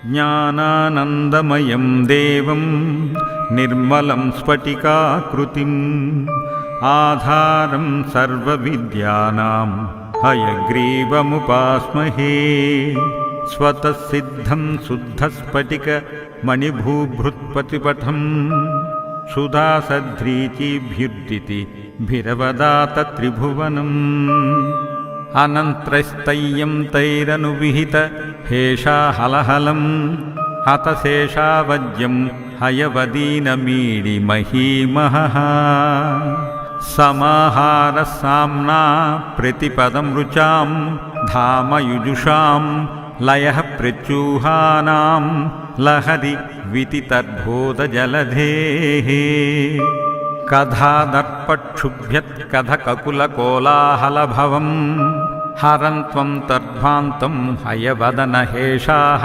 ಜ್ಞಾನಾನಂದಮಯಂ ದೇವಂ ನಿರ್ಮಲಂ ಸ್ಫಟಿಕಾಕೃತಿಂ ಆಧಾರಂ ಸರ್ವವಿದ್ಯಾನಾಂ ಹಯಗ್ರೀವಮುಪಾಸ್ಮಹೇ ಸ್ವತಃ ಸಿದ್ಧಂ ಶುದ್ಧಸ್ಫಟಿಕ ಮಣಿಭೂಭೃತ್ಪತಿಪಥಂ ಸುಧಾಸಧ್ರೀಚಿಭ್ಯುದ್ದಿತಿ ಭಿರವದಾತ ತ್ರಿಭುವನಂ ಅನಂತ್ರಸ್ತಯ್ಯಂ ತೈರನುವಿಹಿತ ಹೇಷಾಹಲಹಲಂ ಹತಶೇಷಾವಜ್ಯಂ ಹಯವದೀನಮೀಡಿ ಮಹೀಮಹಃ ಸಮಾಹಾರ ಸಾಮ್ನಾ ಪ್ರತಿಪದಂ ರುಚಾಂ ಧಾಮಯುಜುಷಾಂ ಲಯಃ ಪ್ರಚೂಹಾನಾಂ ಲಹರಿ ವಿತಿತರ್ಬೋಧಜಲಧೇಃ ಕಧಾದರ್ಪಕ್ಷುಭ್ಯತ್ ಕಧಕಕುಲಕೋಲಾಹಲಭವಂ ಹರನ್ತ್ವಂ ತದ್ಭಾಂತಂ ಹಯವದನ ಹೇಷಾಃ